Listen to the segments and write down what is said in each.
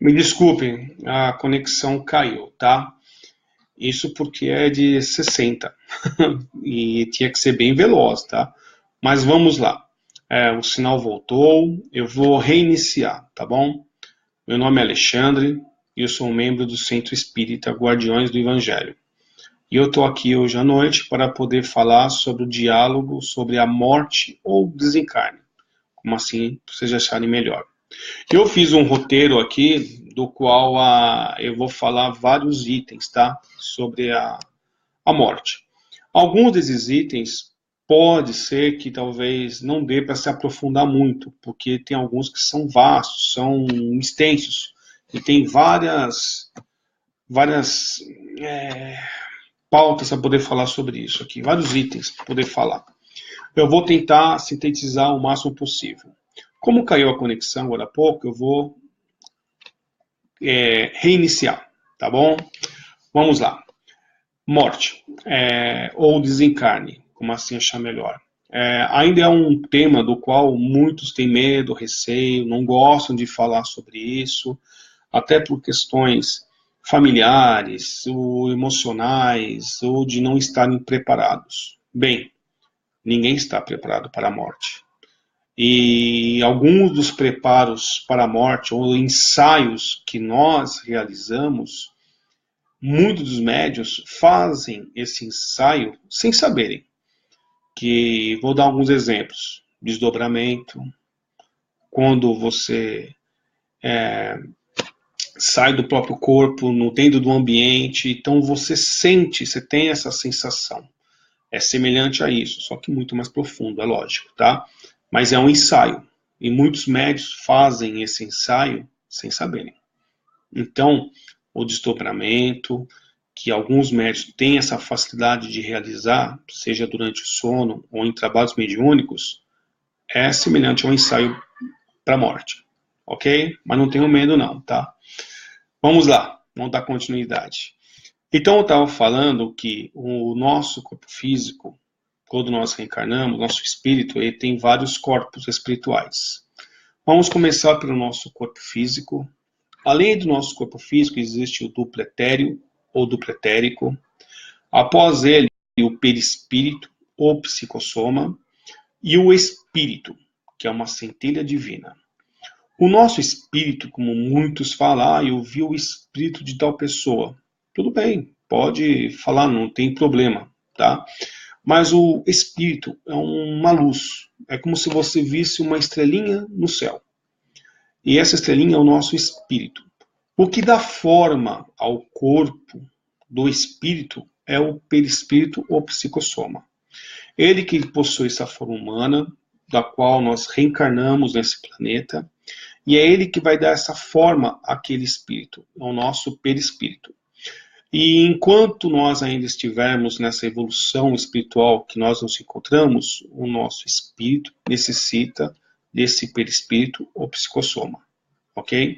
Me desculpem, a conexão caiu, tá? Isso porque é de 60 e tinha que ser bem veloz, tá? Mas vamos lá. O sinal voltou, eu vou reiniciar, tá bom? Meu nome é Alexandre e eu sou um membro do Centro Espírita Guardiões do Evangelho. E eu estou aqui hoje à noite para poder falar sobre o diálogo sobre a morte ou desencarne, como assim vocês acharem melhor. Eu fiz um roteiro aqui, do qual eu vou falar vários itens, tá? Sobre a morte. Alguns desses itens pode ser que talvez não dê para se aprofundar muito, porque tem alguns que são vastos, são extensos, e tem várias pautas para poder falar sobre isso aqui, vários itens para poder falar. Eu vou tentar sintetizar o máximo possível. Como caiu a conexão agora há pouco, eu vou reiniciar, tá bom? Vamos lá. Morte, ou desencarne, como assim achar melhor. Ainda é um tema do qual muitos têm medo, receio, não gostam de falar sobre isso, até por questões familiares, ou emocionais, ou de não estarem preparados. Bem, ninguém está preparado para a morte. E alguns dos preparos para a morte, ou ensaios que nós realizamos, muitos dos médios fazem esse ensaio sem saberem. Que vou dar alguns exemplos. Desdobramento, quando você sai do próprio corpo, no dentro do ambiente, então você sente, você tem essa sensação. É semelhante a isso, só que muito mais profundo, é lógico, tá? Mas é um ensaio. E muitos médios fazem esse ensaio sem saberem. Então, o desdobramento, que alguns médicos têm essa facilidade de realizar, seja durante o sono ou em trabalhos mediúnicos, é semelhante a um ensaio para a morte, ok? Mas não tenham medo não, tá? Vamos lá, vamos dar continuidade. Então eu estava falando que o nosso corpo físico, quando nós reencarnamos, nosso espírito, ele tem vários corpos espirituais. Vamos começar pelo nosso corpo físico. Além do nosso corpo físico, existe o duplo etéreo ou duplo etérico. Após ele, o perispírito ou psicossoma e o espírito, que é uma centelha divina. O nosso espírito, como muitos falam, eu vi o espírito de tal pessoa. Tudo bem, pode falar, não tem problema, tá? Mas o espírito é uma luz. É como se você visse uma estrelinha no céu. E essa estrelinha é o nosso espírito. O que dá forma ao corpo do espírito é o perispírito ou psicossoma. Ele que possui essa forma humana, da qual nós reencarnamos nesse planeta, e é ele que vai dar essa forma àquele espírito, ao nosso perispírito. E enquanto nós ainda estivermos nessa evolução espiritual que nós nos encontramos, o nosso espírito necessita desse perispírito ou psicossoma, ok?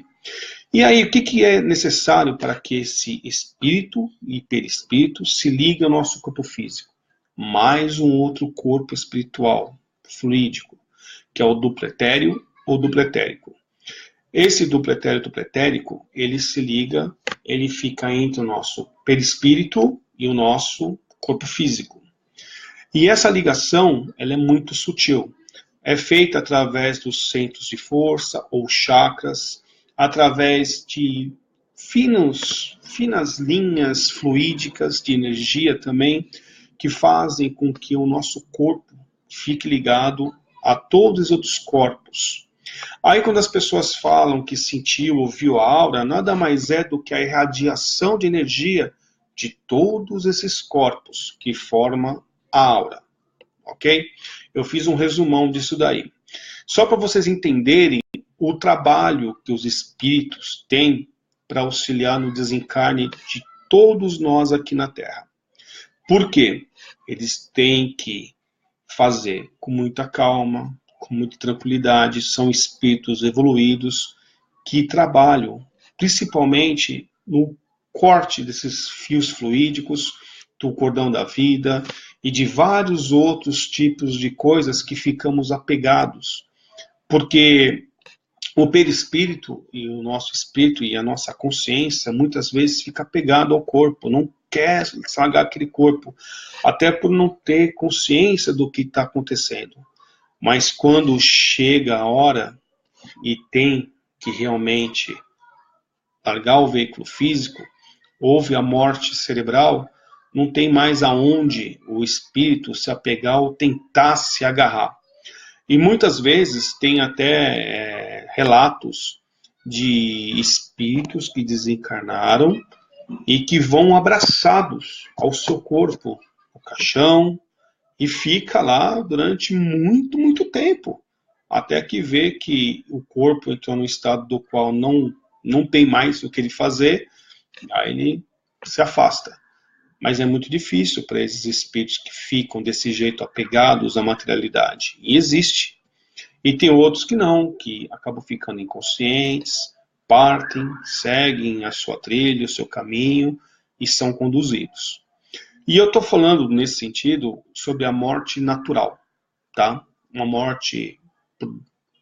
E aí, o que é necessário para que esse espírito e perispírito se liguem ao nosso corpo físico? Mais um outro corpo espiritual, fluídico, que é o duplo etéreo ou duplo etérico. Esse duplo etéreo duplo etérico, ele se liga, ele fica entre o nosso perispírito e o nosso corpo físico. E essa ligação, ela é muito sutil. É feita através dos centros de força ou chakras, através de finas linhas fluídicas de energia também, que fazem com que o nosso corpo fique ligado a todos os outros corpos. Aí quando as pessoas falam que sentiu ou viu a aura, nada mais é do que a irradiação de energia de todos esses corpos que formam a aura, ok? Eu fiz um resumão disso daí. Só para vocês entenderem o trabalho que os espíritos têm para auxiliar no desencarne de todos nós aqui na Terra. Por quê? Eles têm que fazer com muita calma, com muita tranquilidade, são espíritos evoluídos que trabalham principalmente no corte desses fios fluídicos, do cordão da vida e de vários outros tipos de coisas que ficamos apegados. Porque O perispírito e o nosso espírito e a nossa consciência muitas vezes fica apegado ao corpo, não quer sagar aquele corpo, até por não ter consciência do que está acontecendo. Mas quando chega a hora e tem que realmente largar o veículo físico, houve a morte cerebral, não tem mais aonde o espírito se apegar ou tentar se agarrar. E muitas vezes tem até relatos de espíritos que desencarnaram e que vão abraçados ao seu corpo, ao caixão, e fica lá durante muito, muito tempo, até que vê que o corpo entrou num estado do qual não tem mais o que ele fazer, aí ele se afasta. Mas é muito difícil para esses espíritos que ficam desse jeito apegados à materialidade. E existe. E tem outros que não, que acabam ficando inconscientes, partem, seguem a sua trilha, o seu caminho e são conduzidos. E eu estou falando nesse sentido sobre a morte natural, tá? Uma morte por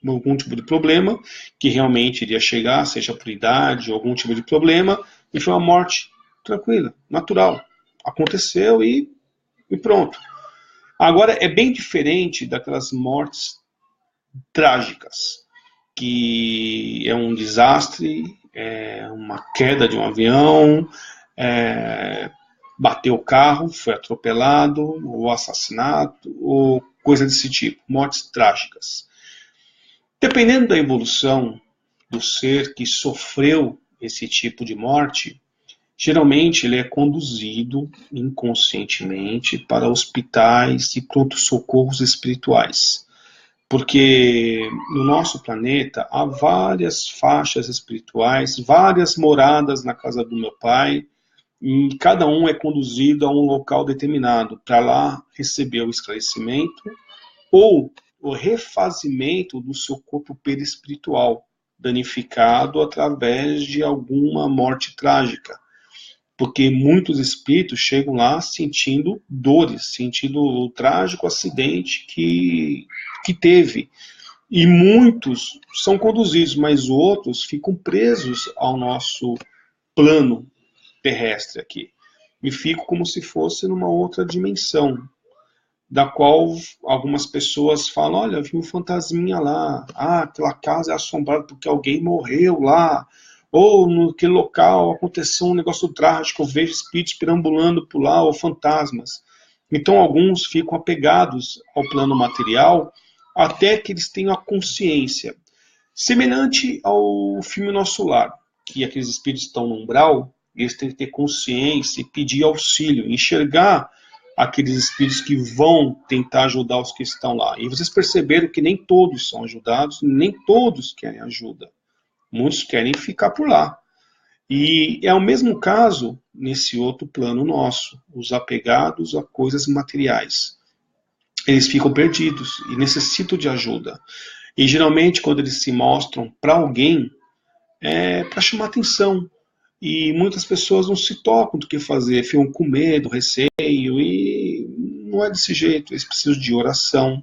algum tipo de problema que realmente iria chegar, seja por idade ou algum tipo de problema, e foi uma morte tranquila, natural. Aconteceu e pronto. Agora, é bem diferente daquelas mortes trágicas, que é um desastre, é uma queda de um avião, bateu o carro, foi atropelado, ou assassinato, ou coisa desse tipo, mortes trágicas. Dependendo da evolução do ser que sofreu esse tipo de morte, geralmente ele é conduzido inconscientemente para hospitais e pronto-socorros espirituais. Porque no nosso planeta há várias faixas espirituais, várias moradas na casa do meu pai, e cada um é conduzido a um local determinado, para lá receber o esclarecimento ou o refazimento do seu corpo perispiritual, danificado através de alguma morte trágica. Porque muitos espíritos chegam lá sentindo dores, sentindo o trágico acidente que teve. E muitos são conduzidos, mas outros ficam presos ao nosso plano terrestre aqui. E ficam como se fosse numa outra dimensão, da qual algumas pessoas falam, olha, vi um fantasminha lá, aquela casa é assombrada porque alguém morreu lá, ou naquele local aconteceu um negócio trágico, eu vejo espíritos perambulando por lá, ou fantasmas. Então alguns ficam apegados ao plano material, até que eles tenham a consciência. Semelhante ao filme Nosso Lar, que aqueles espíritos estão no umbral, eles têm que ter consciência e pedir auxílio, enxergar aqueles espíritos que vão tentar ajudar os que estão lá. E vocês perceberam que nem todos são ajudados, nem todos querem ajuda. Muitos querem ficar por lá. E é o mesmo caso nesse outro plano nosso, os apegados a coisas materiais. Eles ficam perdidos e necessitam de ajuda. E geralmente quando eles se mostram para alguém, é para chamar atenção. E muitas pessoas não se tocam do que fazer, ficam com medo, receio, e não é desse jeito. Eles precisam de oração,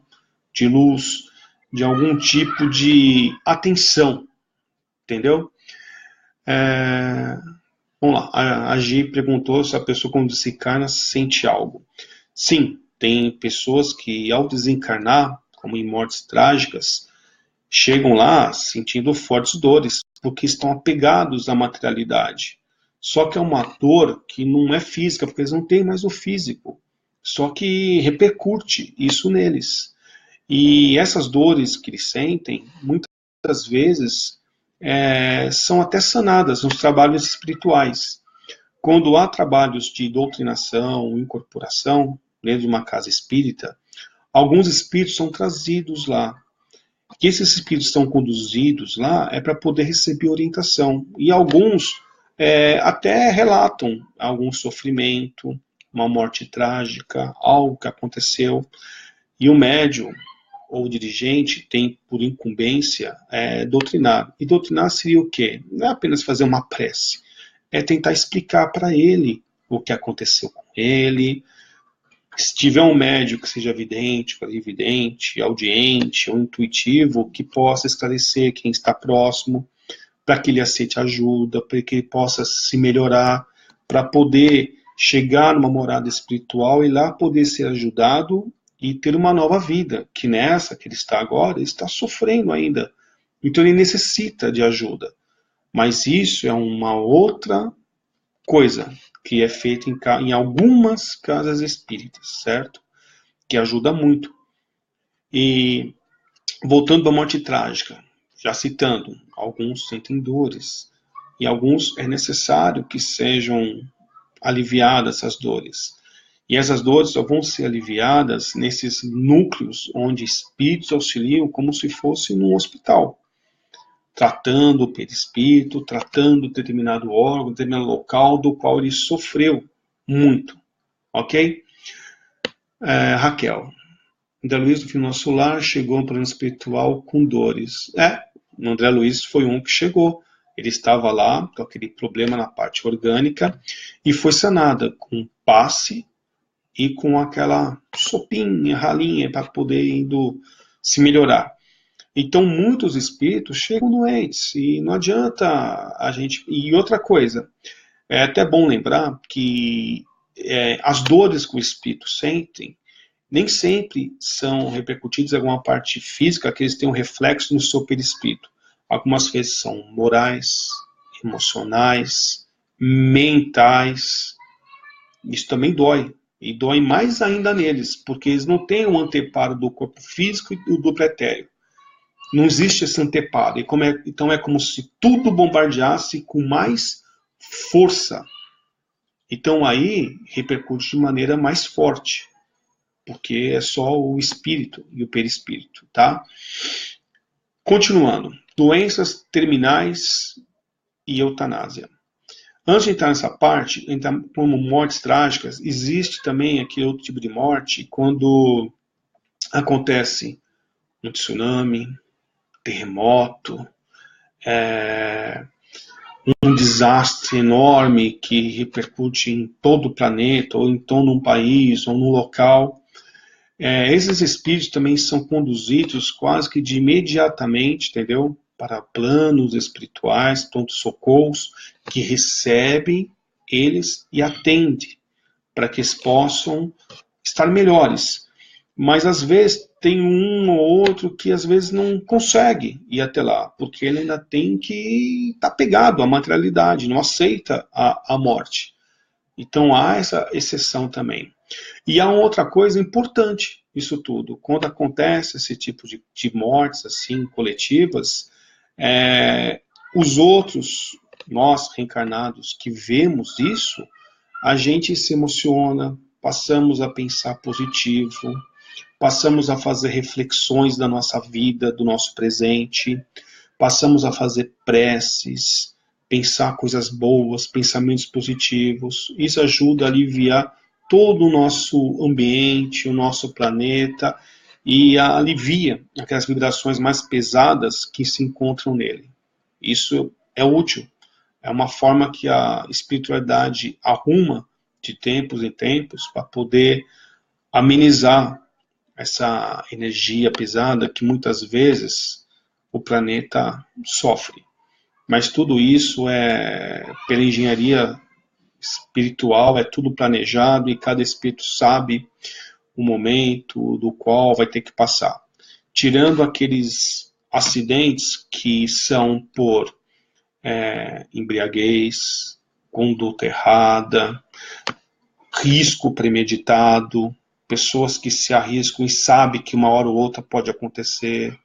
de luz, de algum tipo de atenção, entendeu? Vamos lá, a Gi perguntou se a pessoa quando desencarna sente algo. Sim, tem pessoas que ao desencarnar, como em mortes trágicas, chegam lá sentindo fortes dores, porque estão apegados à materialidade. Só que é uma dor que não é física, porque eles não têm mais o físico. Só que repercute isso neles. E essas dores que eles sentem, muitas vezes, são até sanadas nos trabalhos espirituais. Quando há trabalhos de doutrinação, incorporação, dentro de uma casa espírita, alguns espíritos são trazidos lá. Que esses espíritos são conduzidos lá é para poder receber orientação. E alguns até relatam algum sofrimento, uma morte trágica, algo que aconteceu. E o médium ou o dirigente tem por incumbência doutrinar. E doutrinar seria o quê? Não é apenas fazer uma prece, é tentar explicar para ele o que aconteceu com ele, Se tiver um médico que seja vidente, clarividente, audiente ou intuitivo, que possa esclarecer quem está próximo, para que ele aceite ajuda, para que ele possa se melhorar, para poder chegar numa morada espiritual e lá poder ser ajudado e ter uma nova vida, que nessa que ele está agora, ele está sofrendo ainda. Então ele necessita de ajuda. Mas isso é uma outra coisa que é feita em algumas casas espíritas, certo? Que ajuda muito. E voltando à morte trágica, já citando, alguns sentem dores, e alguns é necessário que sejam aliviadas essas dores. E essas dores só vão ser aliviadas nesses núcleos onde espíritos auxiliam como se fosse num hospital, tratando o perispírito, tratando determinado órgão, determinado local do qual ele sofreu muito. Ok? Raquel. André Luiz, do nosso lar, chegou ao plano espiritual com dores. O André Luiz foi um que chegou. Ele estava lá com aquele problema na parte orgânica e foi sanada com passe e com aquela sopinha, ralinha, para poder indo se melhorar. Então, muitos espíritos chegam doentes e não adianta a gente... E outra coisa, é até bom lembrar que as dores que o espírito sente nem sempre são repercutidas em alguma parte física, que eles têm um reflexo no seu perispírito. Algumas vezes são morais, emocionais, mentais. Isso também dói. E dói mais ainda neles, porque eles não têm um anteparo do corpo físico e do pretéreo. Não existe esse anteparo. Então é como se tudo bombardeasse com mais força. Então aí repercute de maneira mais forte, porque é só o espírito e o perispírito, tá? Continuando, doenças terminais e eutanásia. Antes de entrar nessa parte, como mortes trágicas, existe também aquele outro tipo de morte quando acontece um tsunami, terremoto, um desastre enorme que repercute em todo o planeta, ou então num país, ou num local. Esses espíritos também são conduzidos quase que de imediatamente, entendeu? Para planos espirituais, pronto-socorros, que recebem eles e atendem, para que eles possam estar melhores. Mas às vezes tem um ou outro que às vezes não consegue ir até lá, porque ele ainda tem que estar pegado à materialidade, não aceita a morte. Então há essa exceção também. E há uma outra coisa importante nisso tudo. Quando acontece esse tipo de mortes assim coletivas, os outros, nós reencarnados que vemos isso, a gente se emociona, passamos a pensar positivo, passamos a fazer reflexões da nossa vida, do nosso presente, passamos a fazer preces, pensar coisas boas, pensamentos positivos. Isso ajuda a aliviar todo o nosso ambiente, o nosso planeta, e alivia aquelas vibrações mais pesadas que se encontram nele. Isso é útil. É uma forma que a espiritualidade arruma de tempos em tempos para poder amenizar essa energia pesada que muitas vezes o planeta sofre. Mas tudo isso é pela engenharia espiritual, é tudo planejado e cada espírito sabe o momento do qual vai ter que passar. Tirando aqueles acidentes que são por embriaguez, conduta errada, risco premeditado, pessoas que se arriscam e sabem que uma hora ou outra pode acontecer.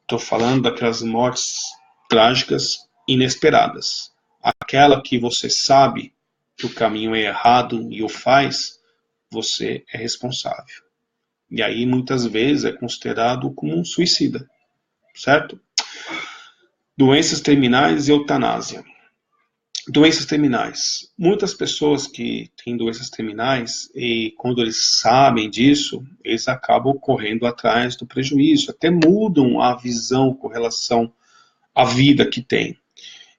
Estou falando daquelas mortes trágicas inesperadas. Aquela que você sabe que o caminho é errado e o faz, você é responsável. E aí, muitas vezes, é considerado como um suicida, certo? Doenças terminais e eutanásia. Doenças terminais. Muitas pessoas que têm doenças terminais, e quando eles sabem disso, eles acabam correndo atrás do prejuízo, até mudam a visão com relação à vida que têm.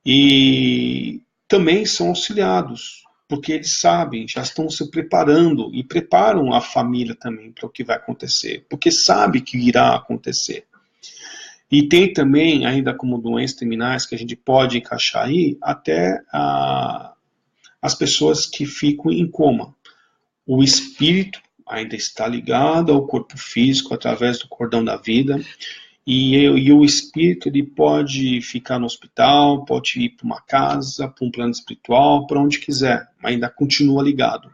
E também são auxiliados porque eles sabem, já estão se preparando e preparam a família também para o que vai acontecer, porque sabe que irá acontecer. E tem também, ainda como doenças terminais, que a gente pode encaixar aí, até as pessoas que ficam em coma. O espírito ainda está ligado ao corpo físico através do cordão da vida, e o espírito ele pode ficar no hospital, pode ir para uma casa, para um plano espiritual, para onde quiser, mas ainda continua ligado.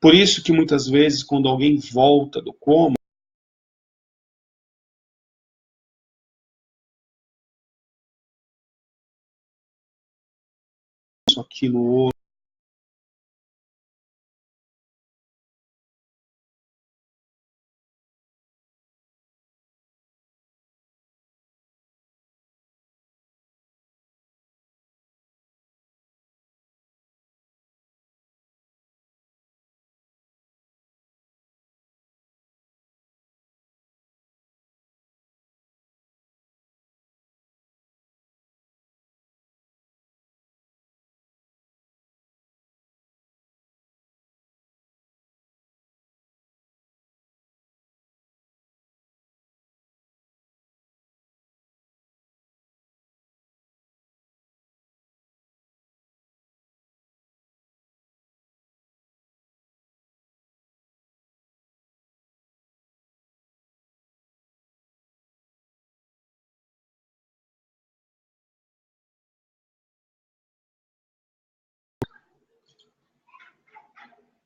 Por isso que muitas vezes, quando alguém volta do coma, aquilo.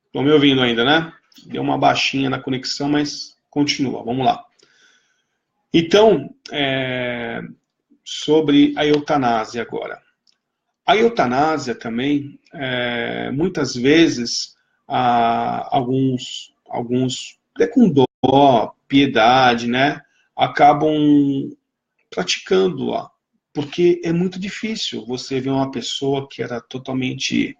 Estão me ouvindo ainda, né? Deu uma baixinha na conexão, mas continua. Vamos lá. Então, sobre a eutanásia agora. A eutanásia também, muitas vezes, alguns com dó, piedade, né, acabam praticando-a, porque é muito difícil você ver uma pessoa que era totalmente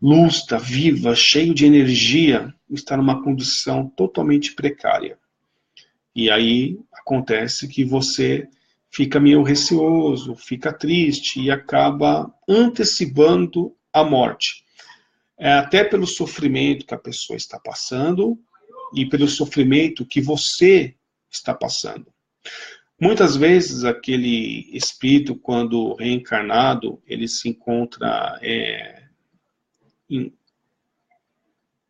lúcida, viva, cheio de energia, estar numa condição totalmente precária. E aí acontece que você fica meio receoso, fica triste e acaba antecipando a morte. Até pelo sofrimento que a pessoa está passando e pelo sofrimento que você está passando. Muitas vezes aquele espírito, quando reencarnado, ele se encontra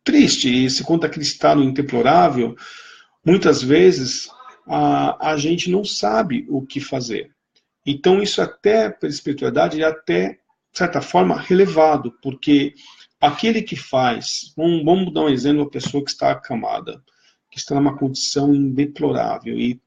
triste e se encontra aquele estado indeplorável. Muitas vezes a gente não sabe o que fazer. Então isso até, pela espiritualidade, é até, de certa forma, relevado, porque aquele que faz, vamos dar um exemplo, uma pessoa que está acamada, que está numa condição indeplorável e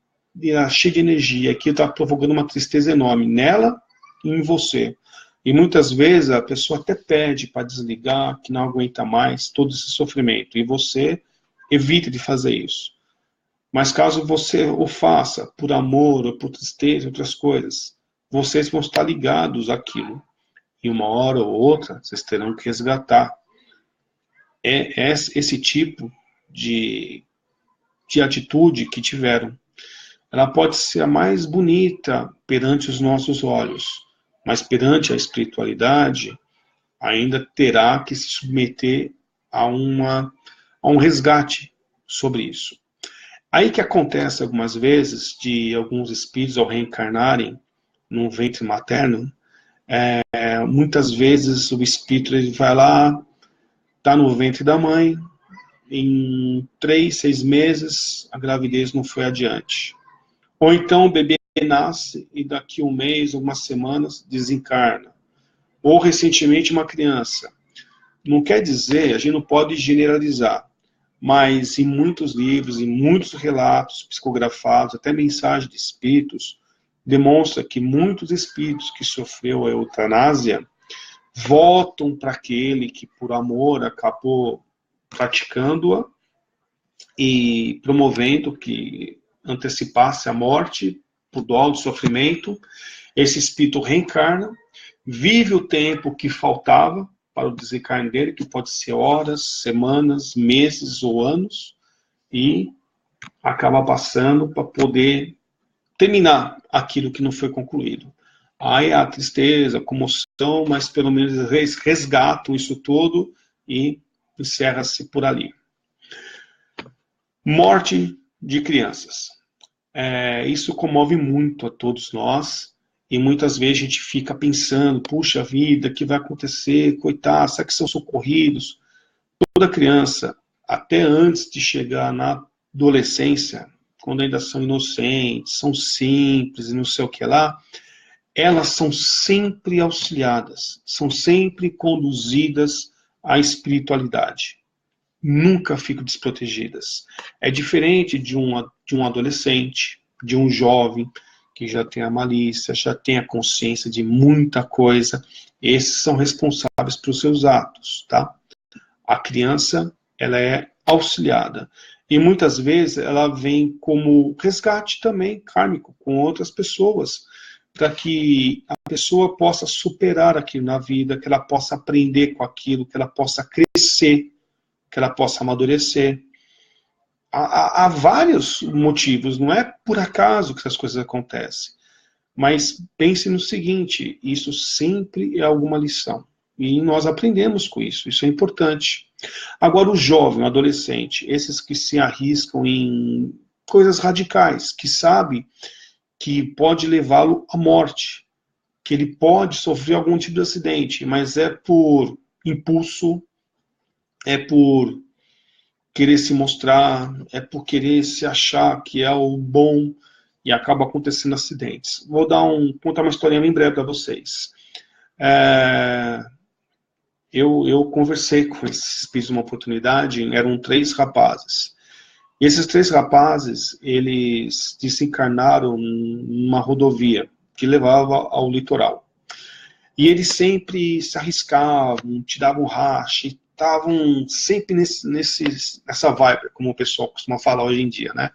cheia de energia, que está provocando uma tristeza enorme nela e em você. E muitas vezes a pessoa até pede para desligar, que não aguenta mais todo esse sofrimento, e você evita de fazer isso. Mas caso você o faça por amor ou por tristeza, outras coisas, vocês vão estar ligados àquilo. E uma hora ou outra, vocês terão que resgatar. É esse tipo de atitude que tiveram. Ela pode ser a mais bonita perante os nossos olhos, mas perante a espiritualidade, ainda terá que se submeter a um resgate sobre isso. Aí que acontece algumas vezes de alguns espíritos ao reencarnarem no ventre materno, muitas vezes o espírito ele vai lá, está no ventre da mãe, em 3, 6 meses a gravidez não foi adiante. Ou então o bebê nasce e daqui um mês, algumas semanas, desencarna. Ou recentemente uma criança. Não quer dizer, a gente não pode generalizar, mas em muitos livros, em muitos relatos psicografados, até mensagens de espíritos, demonstra que muitos espíritos que sofreu a eutanásia voltam para aquele que por amor acabou praticando-a e promovendo que antecipasse a morte por dó do sofrimento. Esse espírito reencarna, vive o tempo que faltava para o desencarne dele, que pode ser horas, semanas, meses ou anos, e acaba passando para poder terminar aquilo que não foi concluído. Aí a tristeza, a comoção, mas pelo menos resgatam isso tudo e encerra-se por ali. Morte de crianças. Isso comove muito a todos nós, e muitas vezes a gente fica pensando, puxa vida, o que vai acontecer? Coitado, será que são socorridos? Toda criança, até antes de chegar na adolescência, quando ainda são inocentes, são simples e não sei o que lá, elas são sempre auxiliadas, são sempre conduzidas à espiritualidade. Nunca ficam desprotegidas. É diferente de um adolescente, de um jovem, que já tem a malícia, já tem a consciência de muita coisa. Esses são responsáveis pelos seus atos, tá? A criança, ela é auxiliada. E muitas vezes ela vem como resgate também kármico com outras pessoas, para que a pessoa possa superar aquilo na vida, que ela possa aprender com aquilo, que ela possa crescer, que ela possa amadurecer. Há vários motivos, não é por acaso que essas coisas acontecem. Mas pense no seguinte, isso sempre é alguma lição. E nós aprendemos com isso, isso é importante. Agora o jovem, o adolescente, esses que se arriscam em coisas radicais, que sabe que pode levá-lo à morte, que ele pode sofrer algum tipo de acidente, mas é por impulso, é por querer se mostrar, é por querer se achar que é o bom, e acaba acontecendo acidentes. Vou contar uma historinha bem breve para vocês. Eu conversei com esses espíritos uma oportunidade, eram 3 rapazes. E esses 3 rapazes, eles desencarnaram numa rodovia que levava ao litoral. E eles sempre se arriscavam, te davam racha, estavam sempre nessa vibe, como o pessoal costuma falar hoje em dia, né?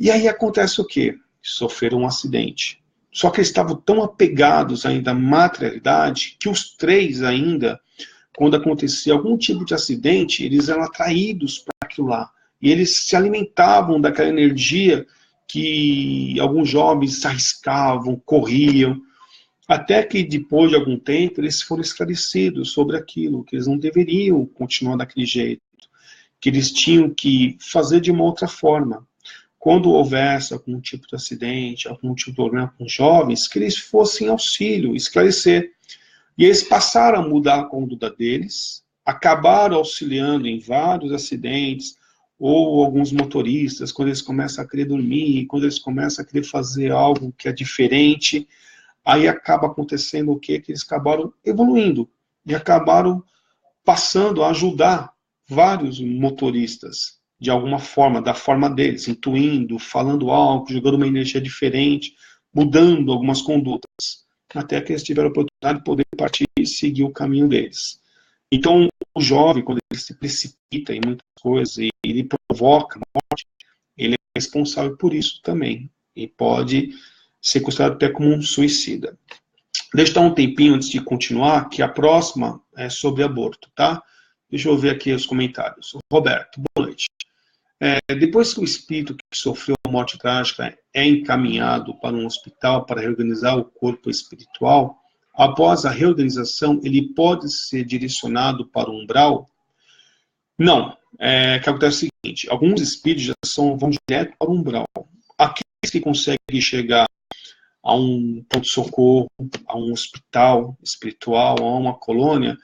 E aí acontece o quê? Sofreram um acidente. Só que eles estavam tão apegados ainda à materialidade que os 3 ainda, quando acontecia algum tipo de acidente, eles eram atraídos para aquilo lá. E eles se alimentavam daquela energia que alguns jovens se arriscavam, corriam, até que depois de algum tempo eles foram esclarecidos sobre aquilo, que eles não deveriam continuar daquele jeito, que eles tinham que fazer de uma outra forma. Quando houvesse algum tipo de acidente, algum tipo de problema com os jovens, que eles fossem auxílio, esclarecer. E eles passaram a mudar a conduta deles, acabaram auxiliando em vários acidentes, ou alguns motoristas, quando eles começam a querer dormir, quando eles começam a querer fazer algo que é diferente, aí acaba acontecendo o quê? Que eles acabaram evoluindo e acabaram passando a ajudar vários motoristas, de alguma forma, da forma deles, intuindo, falando algo, jogando uma energia diferente, mudando algumas condutas, até que eles tiveram a oportunidade de poder partir e seguir o caminho deles. Então, o jovem, quando ele se precipita em muitas coisas e ele provoca morte, ele é responsável por isso também. E pode ser considerado até como um suicida. Deixa eu dar um tempinho antes de continuar, que a próxima é sobre aborto, tá? Deixa eu ver aqui os comentários. Roberto, boa noite. Depois que o espírito que sofreu a morte trágica é encaminhado para um hospital para reorganizar o corpo espiritual, após a reorganização, ele pode ser direcionado para o umbral? Não. O que acontece é o seguinte, alguns espíritos já vão direto para o umbral. Aqueles que conseguem chegar a um ponto-socorro, a um hospital espiritual, a uma colônia,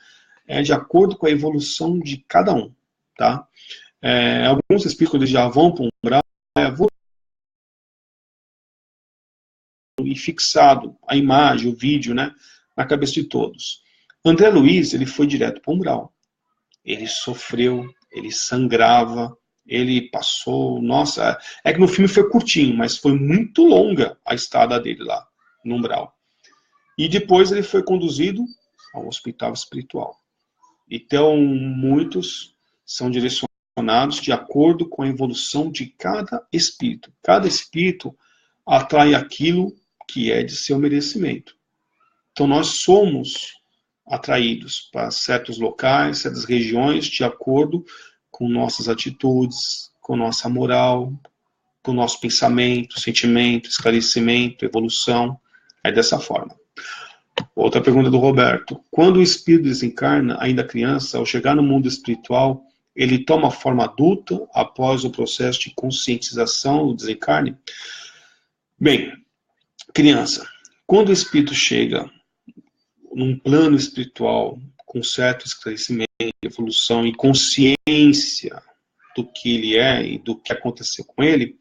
é de acordo com a evolução de cada um, tá? Alguns espíritos eles já vão para um umbral, e fixado a imagem, o vídeo, né, na cabeça de todos. André Luiz, ele foi direto para o umbral. Ele sofreu, ele sangrava, ele passou... Nossa, é que no filme foi curtinho, mas foi muito longa a estada dele lá, no umbral. E depois ele foi conduzido ao hospital espiritual. Então, muitos são direcionados de acordo com a evolução de cada espírito. Cada espírito atrai aquilo que é de seu merecimento. Então, nós somos atraídos para certos locais, certas regiões, de acordo com nossas atitudes, com nossa moral, com nosso pensamento, sentimento, esclarecimento, evolução. É dessa forma. Outra pergunta do Roberto. Quando o espírito desencarna, ainda criança, ao chegar no mundo espiritual, ele toma forma adulta após o processo de conscientização do desencarne? Bem, criança, quando o espírito chega num plano espiritual com certo esclarecimento, evolução e consciência do que ele é e do que aconteceu com ele,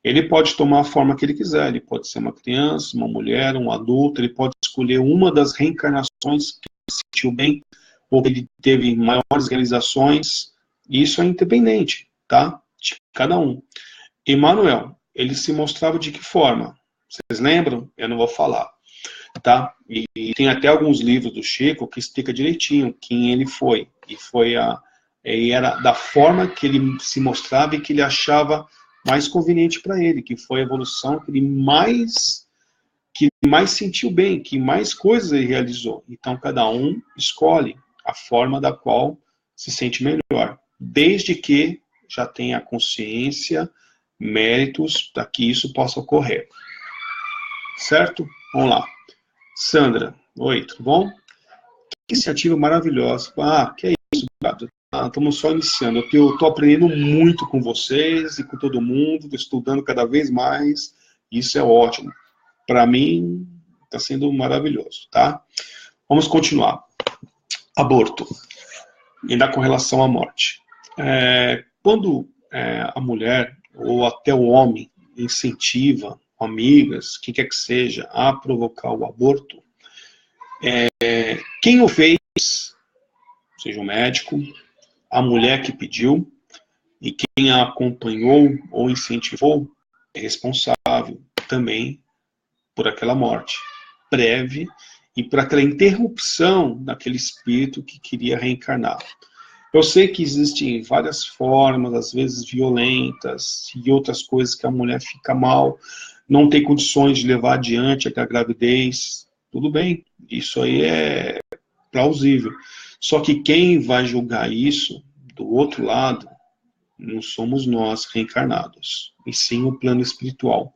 ele pode tomar a forma que ele quiser. Ele pode ser uma criança, uma mulher, um adulto, ele pode escolher uma das reencarnações que ele sentiu bem, ou que ele teve maiores realizações. Isso é independente, tá? De cada um. Emmanuel, ele se mostrava de que forma? Vocês lembram? Eu não vou falar, tá? E tem até alguns livros do Chico que explica direitinho quem ele foi. E era da forma que ele se mostrava e que ele achava mais conveniente para ele, que foi a evolução que ele mais sentiu bem, que mais coisas ele realizou. Então, cada um escolhe a forma da qual se sente melhor, desde que já tenha consciência, méritos para que isso possa ocorrer. Certo? Vamos lá. Sandra, oi, tudo bom? Que iniciativa maravilhosa. Ah, que é isso, Gato? Estamos só iniciando. Eu estou aprendendo muito com vocês e com todo mundo, estou estudando cada vez mais. Isso é ótimo. Para mim, está sendo maravilhoso, tá? Vamos continuar. Aborto. Ainda com relação à morte. Quando a mulher ou até o homem incentiva amigas, quem quer que seja, a provocar o aborto, quem o fez, seja o médico, a mulher que pediu, e quem a acompanhou ou incentivou, é responsável também por aquela morte breve e por aquela interrupção daquele espírito que queria reencarnar. Eu sei que existem várias formas, às vezes violentas, e outras coisas que a mulher fica mal, não tem condições de levar adiante a gravidez. Tudo bem, isso aí é plausível. Só que quem vai julgar isso, do outro lado, não somos nós reencarnados, e sim o plano espiritual,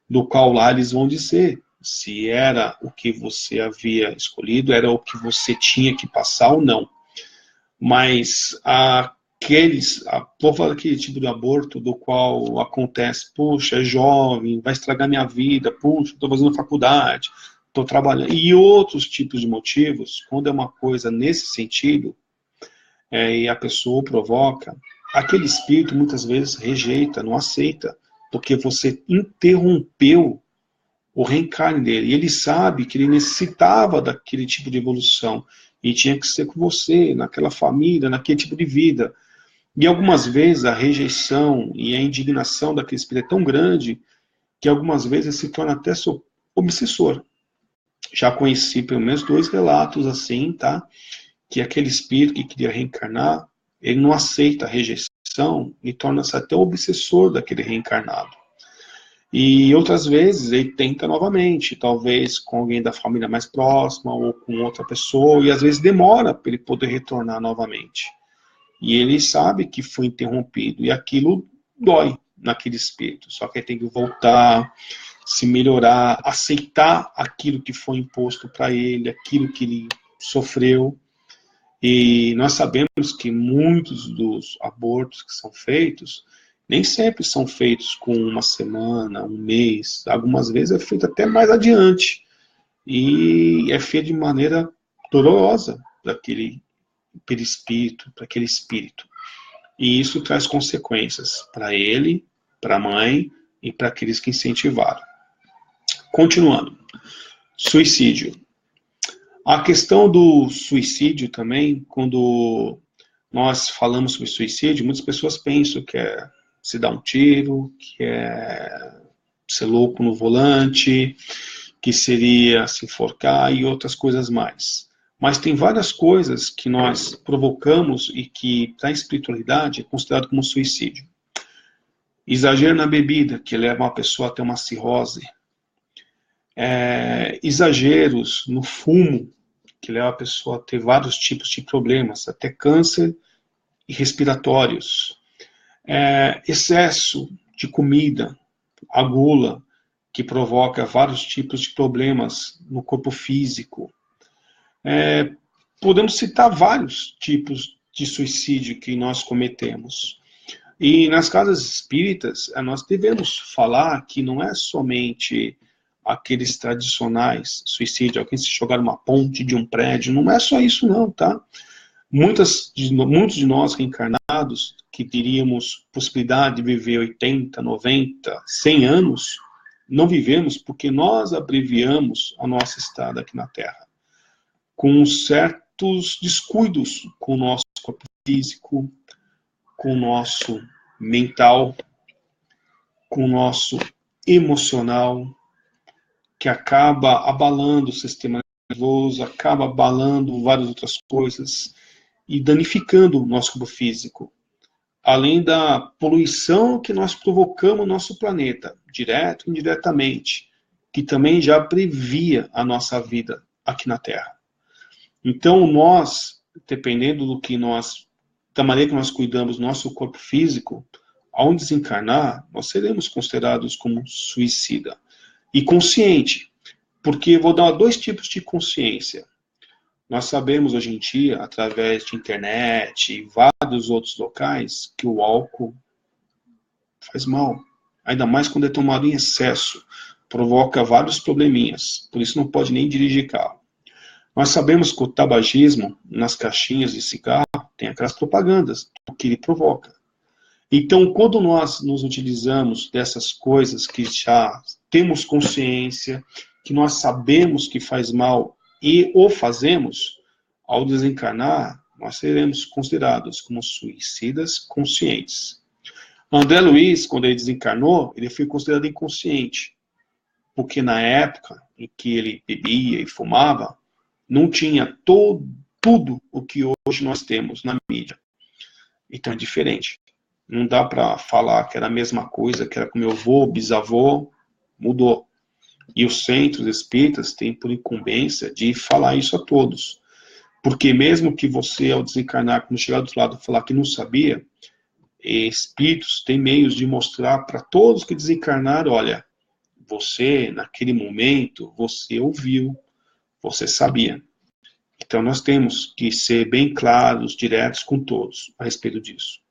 do qual lá eles vão dizer se era o que você havia escolhido, era o que você tinha que passar ou não. Mas vou daquele tipo de aborto do qual acontece, puxa, é jovem, vai estragar minha vida, puxa, estou fazendo faculdade, estou trabalhando, e outros tipos de motivos, quando é uma coisa nesse sentido, e a pessoa provoca, aquele espírito muitas vezes rejeita, não aceita, porque você interrompeu o reencarne dele, e ele sabe que ele necessitava daquele tipo de evolução, e tinha que ser com você, naquela família, naquele tipo de vida. E algumas vezes a rejeição e a indignação daquele espírito é tão grande que algumas vezes se torna até obsessor. Já conheci pelo menos 2 relatos assim, tá? Que aquele espírito que queria reencarnar, ele não aceita a rejeição e torna-se até obsessor daquele reencarnado. E outras vezes ele tenta novamente, talvez com alguém da família mais próxima ou com outra pessoa, e às vezes demora para ele poder retornar novamente. E ele sabe que foi interrompido, e aquilo dói naquele espírito. Só que ele tem que voltar, se melhorar, aceitar aquilo que foi imposto para ele, aquilo que ele sofreu. E nós sabemos que muitos dos abortos que são feitos, nem sempre são feitos com uma semana, um mês. Algumas vezes é feito até mais adiante. E é feito de maneira dolorosa para aquele perispírito, para aquele espírito. E isso traz consequências para ele, para a mãe e para aqueles que incentivaram. Continuando. Suicídio. A questão do suicídio também, quando nós falamos sobre suicídio, muitas pessoas pensam que é se dar um tiro, que é ser louco no volante, que seria se enforcar e outras coisas mais. Mas tem várias coisas que nós provocamos e que, para a espiritualidade, é considerado como suicídio. Exagero na bebida, que leva uma pessoa a ter uma cirrose. Exageros no fumo, que leva a pessoa a ter vários tipos de problemas, até câncer e respiratórios. Excesso de comida, a gula, que provoca vários tipos de problemas no corpo físico. Podemos citar vários tipos de suicídio que nós cometemos. E nas casas espíritas, nós devemos falar que não é somente aqueles tradicionais suicídios, alguém se jogar numa ponte de um prédio, não é só isso não, tá? Muitos de nós reencarnados, que teríamos possibilidade de viver 80, 90, 100 anos, não vivemos porque nós abreviamos a nossa estada aqui na Terra, com certos descuidos com o nosso corpo físico, com o nosso mental, com o nosso emocional, que acaba abalando o sistema nervoso, acaba abalando várias outras coisas e danificando o nosso corpo físico. Além da poluição que nós provocamos no nosso planeta, direto e indiretamente, que também já previa a nossa vida aqui na Terra. Então nós, dependendo da maneira que nós cuidamos do nosso corpo físico, ao desencarnar, nós seremos considerados como suicida. E consciente, porque vou dar dois tipos de consciência. Nós sabemos hoje em dia, através de internet e vários outros locais, que o álcool faz mal. Ainda mais quando é tomado em excesso. Provoca vários probleminhas. Por isso não pode nem dirigir carro. Nós sabemos que o tabagismo, nas caixinhas de cigarro, tem aquelas propagandas, o que ele provoca. Então, quando nós nos utilizamos dessas coisas que já temos consciência, que nós sabemos que faz mal e o fazemos, ao desencarnar, nós seremos considerados como suicidas conscientes. André Luiz, quando ele desencarnou, ele foi considerado inconsciente, porque na época em que ele bebia e fumava, não tinha tudo o que hoje nós temos na mídia. Então é diferente. Não dá para falar que era a mesma coisa, que era com meu avô, bisavô, mudou. E os centros espíritas têm por incumbência de falar isso a todos. Porque mesmo que você, ao desencarnar, quando chegar do outro lado, falar que não sabia, espíritos têm meios de mostrar para todos que desencarnaram, olha, você, naquele momento, você ouviu, você sabia. Então nós temos que ser bem claros, diretos com todos a respeito disso.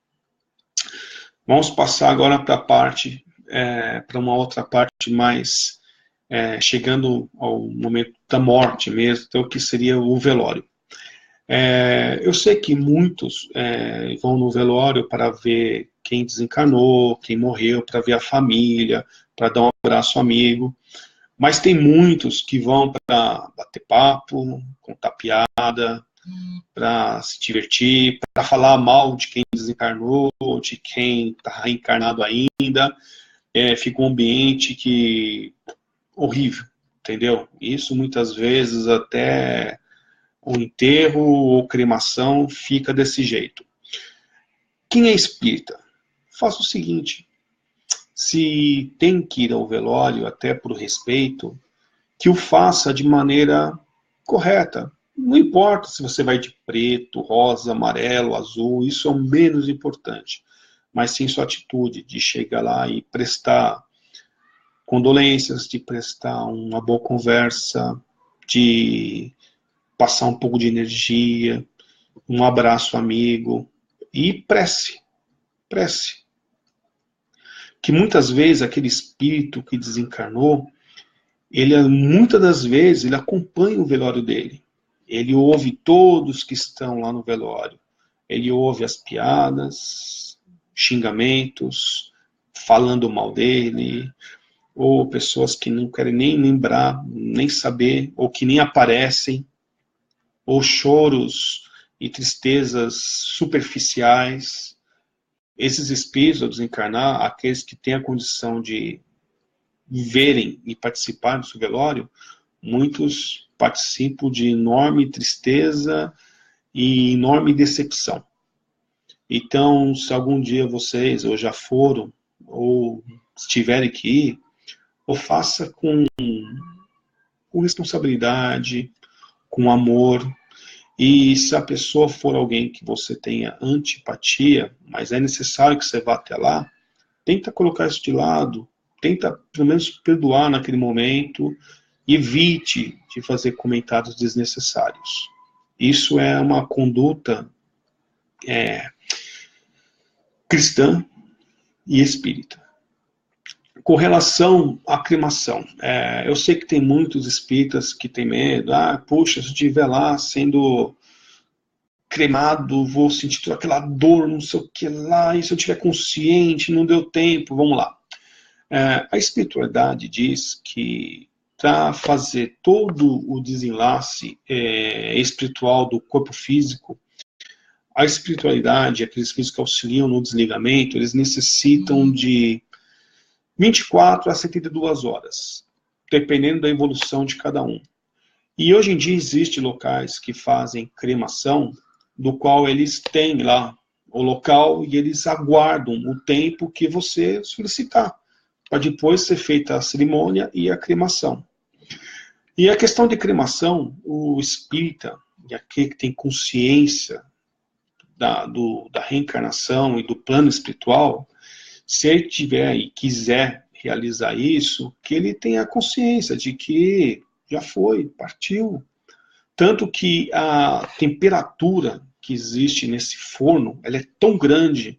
Vamos passar agora para uma outra parte mais, chegando ao momento da morte mesmo, então, que seria o velório. Eu sei que muitos vão no velório para ver quem desencarnou, quem morreu, para ver a família, para dar um abraço amigo, mas tem muitos que vão para bater papo, contar piada, para se divertir, para falar mal de quem desencarnou, de quem está reencarnado ainda. Fica um ambiente horrível, entendeu? Isso muitas vezes até o enterro ou cremação fica desse jeito. Quem é espírita? Faça o seguinte, se tem que ir ao velório, até por respeito, que o faça de maneira correta. Não importa se você vai de preto, rosa, amarelo, azul, isso é o menos importante. Mas sim sua atitude de chegar lá e prestar condolências, de prestar uma boa conversa, de passar um pouco de energia, um abraço amigo e prece. Prece. Que muitas vezes aquele espírito que desencarnou, muitas das vezes ele acompanha o velório dele. Ele ouve todos que estão lá no velório. Ele ouve as piadas, xingamentos, falando mal dele, ou pessoas que não querem nem lembrar, nem saber, ou que nem aparecem, ou choros e tristezas superficiais. Esses espíritos, ao desencarnar, aqueles que têm a condição de verem e participar do seu velório, muitos participam de enorme tristeza e enorme decepção. Então, se algum dia vocês ou já foram, ou tiverem que ir, ou faça com responsabilidade, com amor. E se a pessoa for alguém que você tenha antipatia, mas é necessário que você vá até lá, tenta colocar isso de lado, tenta pelo menos perdoar naquele momento, evite de fazer comentários desnecessários. Isso é uma conduta cristã e espírita. Com relação à cremação, eu sei que tem muitos espíritas que têm medo, puxa, se eu estiver lá sendo cremado, vou sentir toda aquela dor, não sei o que lá, e se eu estiver consciente, não deu tempo, vamos lá. A espiritualidade diz que para fazer todo o desenlace espiritual do corpo físico, a espiritualidade, aqueles espíritos que auxiliam no desligamento, eles necessitam de 24 a 72 horas, dependendo da evolução de cada um. E hoje em dia existem locais que fazem cremação, do qual eles têm lá o local e eles aguardam o tempo que você solicitar, para depois ser feita a cerimônia e a cremação. E a questão de cremação, o espírita, e aquele que tem consciência da reencarnação e do plano espiritual, se ele tiver e quiser realizar isso, que ele tenha consciência de que já foi, partiu. Tanto que a temperatura que existe nesse forno, ela é tão grande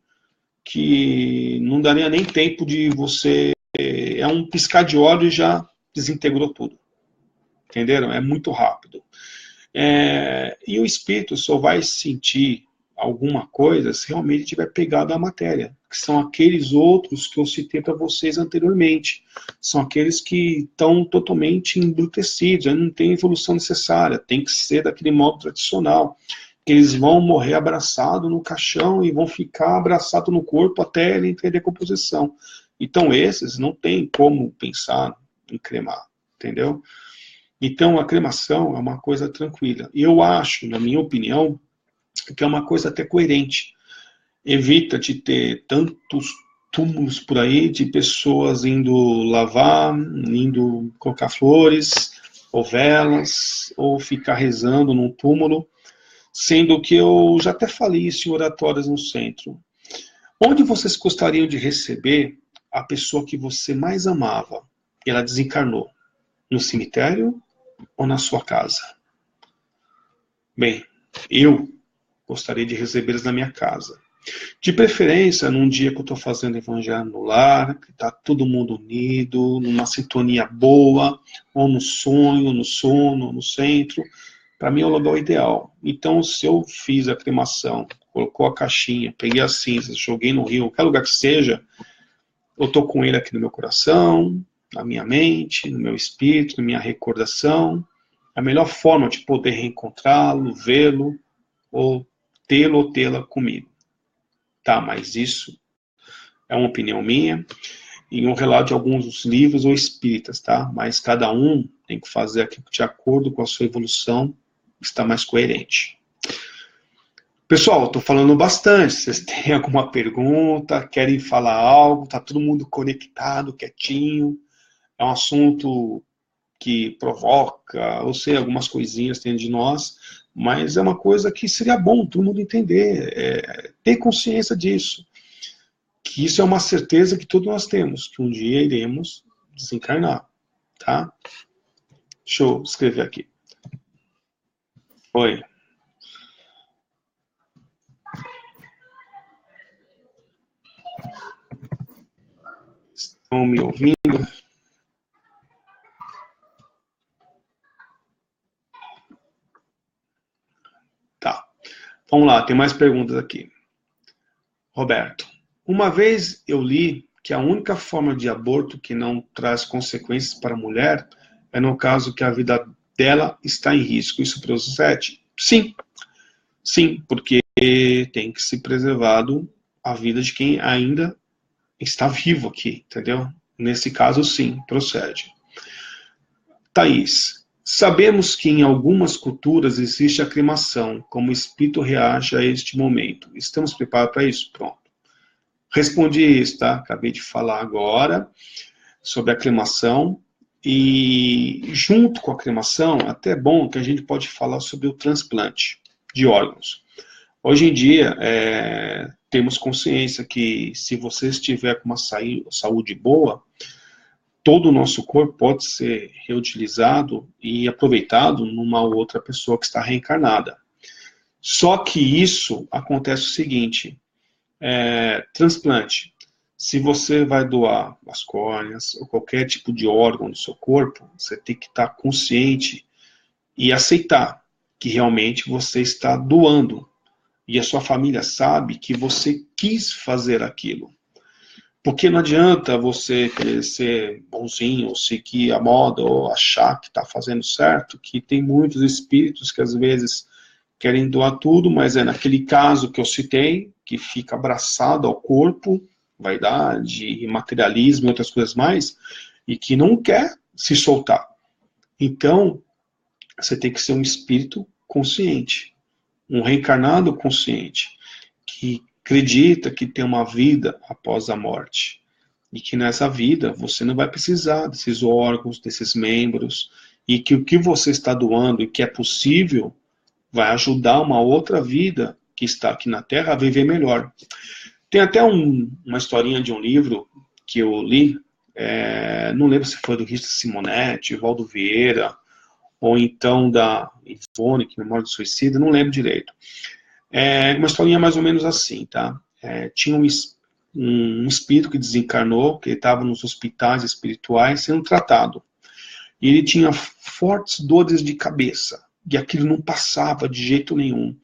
que não daria nem tempo de você... É um piscar de olhos e já desintegrou tudo. Entenderam? É muito rápido. E o espírito só vai sentir alguma coisa se realmente tiver pegado a matéria, que são aqueles outros que eu citei para vocês anteriormente. São aqueles que estão totalmente embrutecidos, não tem evolução necessária, tem que ser daquele modo tradicional, que eles vão morrer abraçados no caixão e vão ficar abraçados no corpo até ele entrar em decomposição. Então esses não tem como pensar em cremar, entendeu? Então a cremação é uma coisa tranquila. E eu acho, na minha opinião, que é uma coisa até coerente. Evita de ter tantos túmulos por aí, de pessoas indo lavar, indo colocar flores, ou velas, ou ficar rezando num túmulo, sendo que eu já até falei isso em oratórios no centro. Onde vocês gostariam de receber a pessoa que você mais amava e ela desencarnou? No cemitério ou na sua casa? Bem, eu gostaria de recebê-los na minha casa. De preferência, num dia que eu estou fazendo evangelho no lar, que está todo mundo unido, numa sintonia boa, ou no sonho, no sono, no centro. Para mim é o lugar ideal. Então, se eu fiz a cremação, colocou a caixinha, peguei as cinzas, joguei no rio, qualquer lugar que seja, eu estou com ele aqui no meu coração, na minha mente, no meu espírito, na minha recordação. A melhor forma de poder reencontrá-lo, vê-lo, ou tê-lo ou tê-la comigo. Tá, mas isso é uma opinião minha e um relato de alguns dos livros ou espíritas, tá? Mas cada um tem que fazer aquilo de acordo com a sua evolução, está mais coerente. Pessoal, estou falando bastante. Vocês têm alguma pergunta? Querem falar algo? Tá todo mundo conectado, quietinho? É um assunto que provoca, eu sei, algumas coisinhas dentro de nós, mas é uma coisa que seria bom todo mundo entender, ter consciência disso. Que isso é uma certeza que todos nós temos, que um dia iremos desencarnar, tá? Deixa eu escrever aqui. Oi. Estão me ouvindo? Tá. Vamos lá, tem mais perguntas aqui. Roberto, uma vez eu li que a única forma de aborto que não traz consequências para a mulher é no caso que a vida dela está em risco. Isso procede? Sim. Sim, porque tem que ser preservado a vida de quem ainda está vivo aqui, entendeu? Nesse caso, sim, procede. Thaís, sabemos que em algumas culturas existe a cremação, como o espírito reage a este momento. Estamos preparados para isso? Pronto. Respondi isso, tá? Acabei de falar agora sobre a cremação. E junto com a cremação, até é bom que a gente pode falar sobre o transplante de órgãos. Hoje em dia, temos consciência que se você estiver com uma saúde boa, todo o nosso corpo pode ser reutilizado e aproveitado numa outra pessoa que está reencarnada. Só que isso acontece o seguinte, transplante. Se você vai doar as córneas ou qualquer tipo de órgão do seu corpo, você tem que estar consciente e aceitar que realmente você está doando. E a sua família sabe que você quis fazer aquilo. Porque não adianta você querer ser bonzinho, ou seguir a moda, ou achar que está fazendo certo, que tem muitos espíritos que às vezes querem doar tudo, mas é naquele caso que eu citei, que fica abraçado ao corpo, vaidade, materialismo e outras coisas mais, e que não quer se soltar. Então, você tem que ser um espírito consciente, um reencarnado consciente, que acredita que tem uma vida após a morte. E que nessa vida você não vai precisar desses órgãos, desses membros, e que o que você está doando e que é possível vai ajudar uma outra vida que está aqui na Terra a viver melhor. Tem até uma historinha de um livro que eu li, não lembro se foi do Risto Simonetti, Valdo Vieira, ou então da Ivone, que Memória do Suicida, não lembro direito. Uma historinha mais ou menos assim, tá? Tinha um espírito que desencarnou, que estava nos hospitais espirituais sendo tratado. E ele tinha fortes dores de cabeça, e aquilo não passava de jeito nenhum.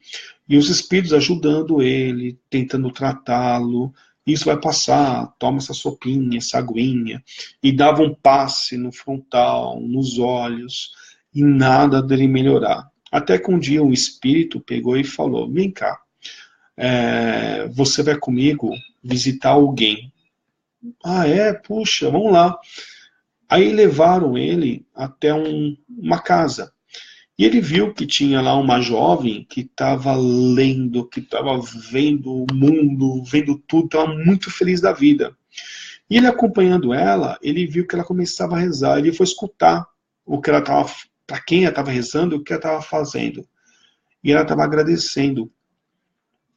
E os espíritos ajudando ele, tentando tratá-lo, isso vai passar, toma essa sopinha, essa aguinha, e dava um passe no frontal, nos olhos, e nada dele melhorar. Até que um dia um espírito pegou e falou, vem cá, você vai comigo visitar alguém. Ah, puxa, vamos lá. Aí levaram ele até uma casa. E ele viu que tinha lá uma jovem que estava lendo, que estava vendo o mundo, vendo tudo, estava muito feliz da vida. E ele acompanhando ela, ele viu que ela começava a rezar. Ele foi escutar o que ela estava, para quem ela estava rezando, o que ela estava fazendo. E ela estava agradecendo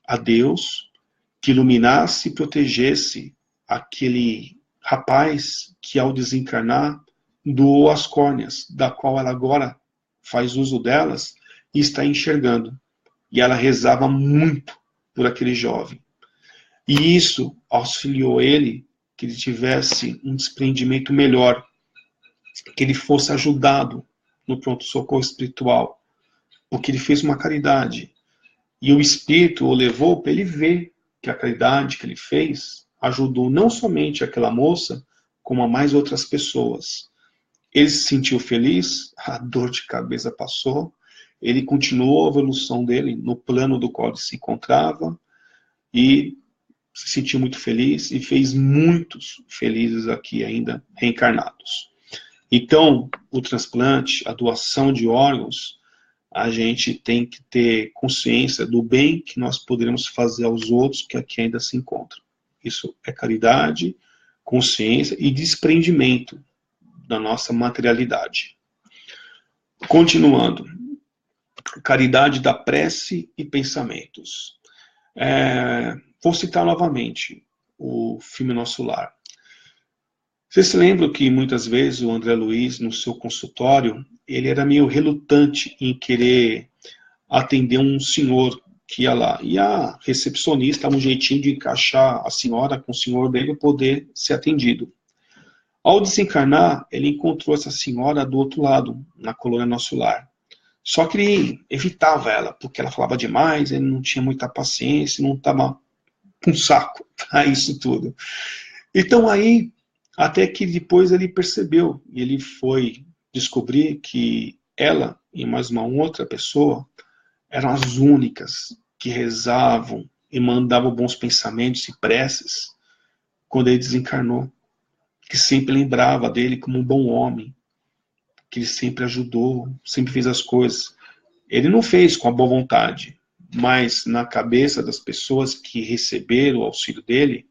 a Deus que iluminasse e protegesse aquele rapaz que, ao desencarnar, doou as córneas, da qual ela agora faz uso delas e está enxergando. E ela rezava muito por aquele jovem. E isso auxiliou ele que ele tivesse um desprendimento melhor, que ele fosse ajudado no pronto-socorro espiritual, porque ele fez uma caridade. E o Espírito o levou para ele ver que a caridade que ele fez ajudou não somente aquela moça, como a mais outras pessoas. Ele se sentiu feliz, a dor de cabeça passou, ele continuou a evolução dele no plano do qual ele se encontrava e se sentiu muito feliz e fez muitos felizes aqui ainda reencarnados. Então, o transplante, a doação de órgãos, a gente tem que ter consciência do bem que nós poderemos fazer aos outros que aqui ainda se encontram. Isso é caridade, consciência e desprendimento da nossa materialidade. Continuando. Caridade da prece e pensamentos. Vou citar novamente o filme Nosso Lar. Vocês se lembram que muitas vezes o André Luiz, no seu consultório, ele era meio relutante em querer atender um senhor que ia lá. E a recepcionista dava um jeitinho de encaixar a senhora com o senhor dele para poder ser atendido. Ao desencarnar, ele encontrou essa senhora do outro lado, na colônia Nosso Lar. Só que ele evitava ela, porque ela falava demais, ele não tinha muita paciência, não estava com saco para isso tudo. Então aí, até que depois ele percebeu, e ele foi descobrir que ela e mais uma outra pessoa eram as únicas que rezavam e mandavam bons pensamentos e preces quando ele desencarnou. Que sempre lembrava dele como um bom homem, que ele sempre ajudou, sempre fez as coisas. Ele não fez com a boa vontade, mas na cabeça das pessoas que receberam o auxílio dele,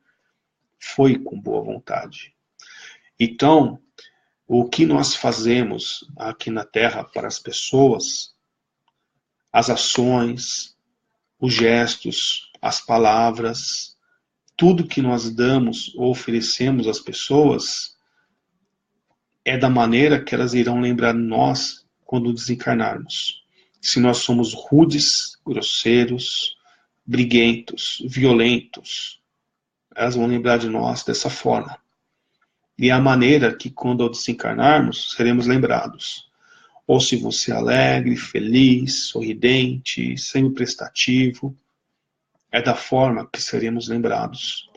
foi com boa vontade. Então, o que nós fazemos aqui na Terra para as pessoas, as ações, os gestos, as palavras, tudo que nós damos ou oferecemos às pessoas, é da maneira que elas irão lembrar nós quando desencarnarmos. Se nós somos rudes, grosseiros, briguentos, violentos, elas vão lembrar de nós dessa forma. E é a maneira que, quando ao desencarnarmos, seremos lembrados. Ou se você é alegre, feliz, sorridente, sempre prestativo, é da forma que seremos lembrados.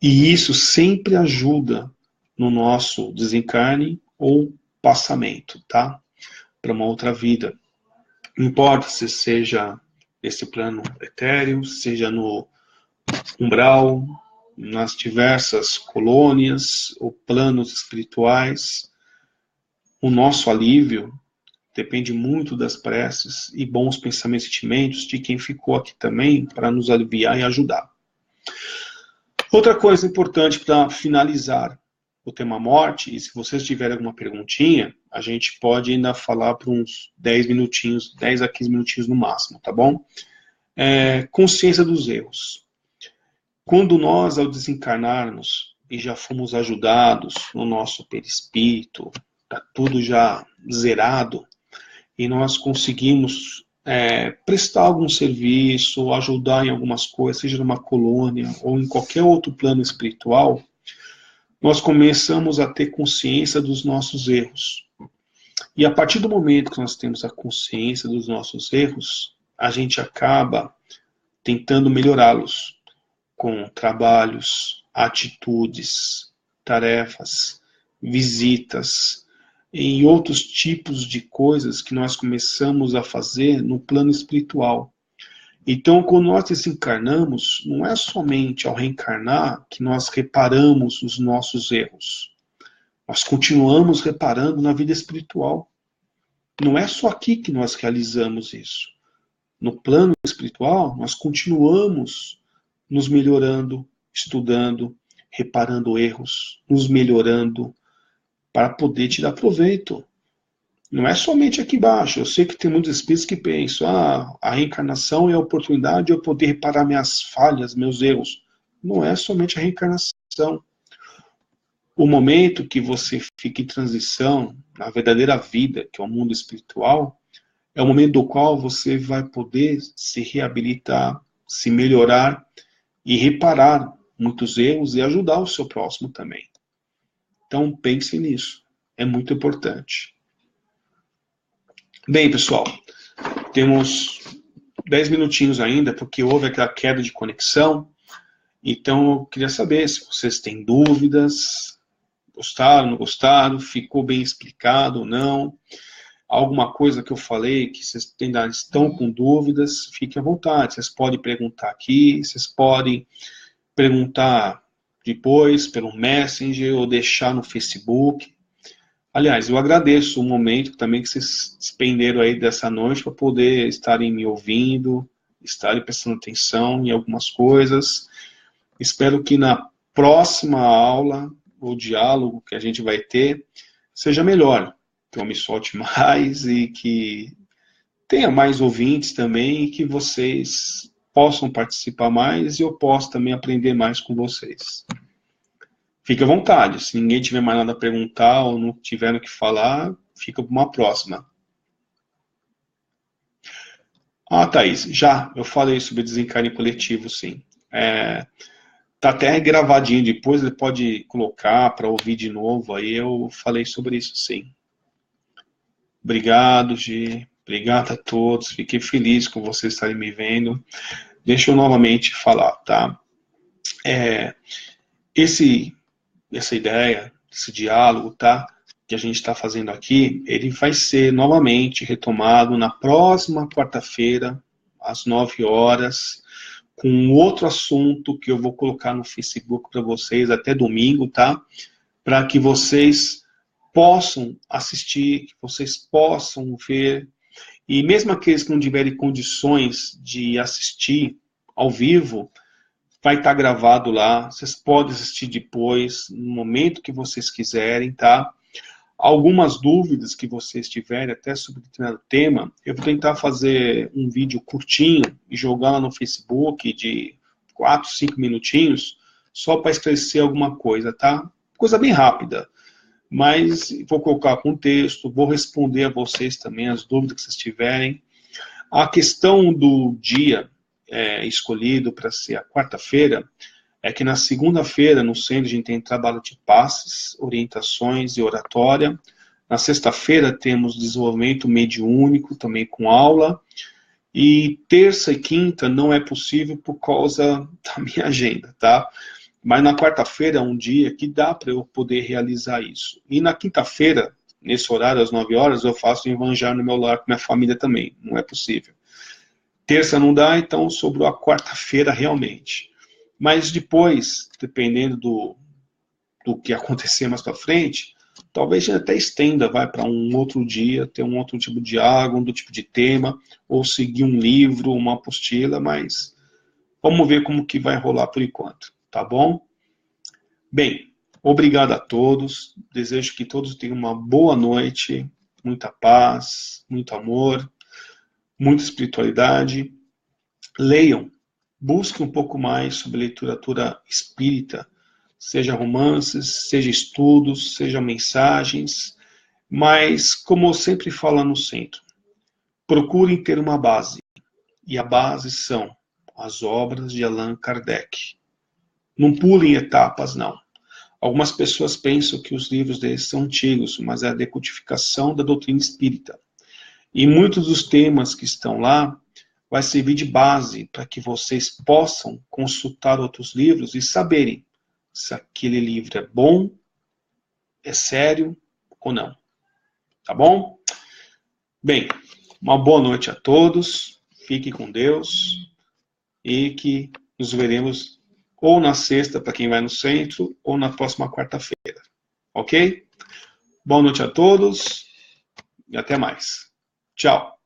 E isso sempre ajuda no nosso desencarne ou passamento, tá? Para uma outra vida. Não importa se seja nesse plano etéreo, seja no umbral, nas diversas colônias ou planos espirituais, o nosso alívio depende muito das preces e bons pensamentos e sentimentos de quem ficou aqui também para nos aliviar e ajudar. Outra coisa importante para finalizar o tema morte, e se vocês tiverem alguma perguntinha, a gente pode ainda falar por uns 10 minutinhos, 10 a 15 minutinhos no máximo, tá bom? Consciência dos erros. Quando nós, ao desencarnarmos, e já fomos ajudados no nosso perispírito, está tudo já zerado, e nós conseguimos prestar algum serviço, ajudar em algumas coisas, seja numa colônia ou em qualquer outro plano espiritual, nós começamos a ter consciência dos nossos erros. E a partir do momento que nós temos a consciência dos nossos erros, a gente acaba tentando melhorá-los com trabalhos, atitudes, tarefas, visitas e outros tipos de coisas que nós começamos a fazer no plano espiritual. Então, quando nós desencarnamos, não é somente ao reencarnar que nós reparamos os nossos erros. Nós continuamos reparando na vida espiritual. Não é só aqui que nós realizamos isso. No plano espiritual, nós continuamos nos melhorando, estudando, reparando erros, nos melhorando, para poder tirar proveito. Não é somente aqui embaixo. Eu sei que tem muitos espíritos que pensam, a reencarnação é a oportunidade de eu poder reparar minhas falhas, meus erros. Não é somente a reencarnação. O momento que você fica em transição, na verdadeira vida, que é o mundo espiritual, é o momento do qual você vai poder se reabilitar, se melhorar e reparar muitos erros e ajudar o seu próximo também. Então pense nisso. É muito importante. Bem, pessoal, temos 10 minutinhos ainda, porque houve aquela queda de conexão. Então, eu queria saber se vocês têm dúvidas, gostaram, não gostaram, ficou bem explicado ou não. Alguma coisa que eu falei que vocês ainda estão com dúvidas, fiquem à vontade. Vocês podem perguntar aqui, vocês podem perguntar depois pelo Messenger ou deixar no Facebook. Aliás, eu agradeço o momento também que vocês despenderam aí dessa noite para poder estarem me ouvindo, estarem prestando atenção em algumas coisas. Espero que na próxima aula, o diálogo que a gente vai ter, seja melhor, que eu me solte mais e que tenha mais ouvintes também e que vocês possam participar mais e eu possa também aprender mais com vocês. Fique à vontade, se ninguém tiver mais nada a perguntar ou não tiver o que falar, fica para uma próxima. Thaís, já, eu falei sobre desencarne coletivo, sim. Tá até gravadinho depois, ele pode colocar para ouvir de novo, aí eu falei sobre isso, sim. Obrigado, Gi, obrigado a todos, fiquei feliz com vocês estarem me vendo. Deixa eu novamente falar, tá? Essa ideia, esse diálogo, tá? Que a gente está fazendo aqui, ele vai ser novamente retomado na próxima quarta-feira, às 9 horas, com outro assunto que eu vou colocar no Facebook para vocês até domingo, tá? Para que vocês possam assistir, que vocês possam ver, e mesmo aqueles que não tiverem condições de assistir ao vivo, vai estar gravado lá, vocês podem assistir depois, no momento que vocês quiserem, tá? Algumas dúvidas que vocês tiverem, até sobre determinado tema, eu vou tentar fazer um vídeo curtinho e jogar lá no Facebook de 4, 5 minutinhos, só para esclarecer alguma coisa, tá? Coisa bem rápida. mas vou colocar contexto, vou responder a vocês também as dúvidas que vocês tiverem. A questão do dia escolhido para ser a quarta-feira é que na segunda-feira, no centro, a gente tem trabalho de passes, orientações e oratória. Na sexta-feira temos desenvolvimento mediúnico, também com aula. E terça e quinta não é possível por causa da minha agenda, tá? Mas na quarta-feira é um dia que dá para eu poder realizar isso. E na quinta-feira, nesse horário, às 9 horas, eu faço o evangelho no meu lar com minha família também. Não é possível. Terça não dá, então sobrou a quarta-feira realmente. Mas depois, dependendo do que acontecer mais para frente, talvez a gente até estenda, vai para um outro dia, ter um outro tipo de água, um outro tipo de tema, ou seguir um livro, uma apostila, mas vamos ver como que vai rolar por enquanto, tá bom? Bem, obrigado a todos, desejo que todos tenham uma boa noite, muita paz, muito amor, muita espiritualidade. Leiam, busquem um pouco mais sobre literatura espírita, seja romances, seja estudos, seja mensagens, mas, como eu sempre falo no centro, procurem ter uma base, e a base são as obras de Allan Kardec. Não pulem etapas, não. Algumas pessoas pensam que os livros deles são antigos, mas é a decodificação da doutrina espírita. E muitos dos temas que estão lá vai servir de base para que vocês possam consultar outros livros e saberem se aquele livro é bom, é sério ou não. Tá bom? Bem, uma boa noite a todos, fiquem com Deus e que nos veremos ou na sexta, para quem vai no centro, ou na próxima quarta-feira. Ok? Boa noite a todos e até mais. Tchau.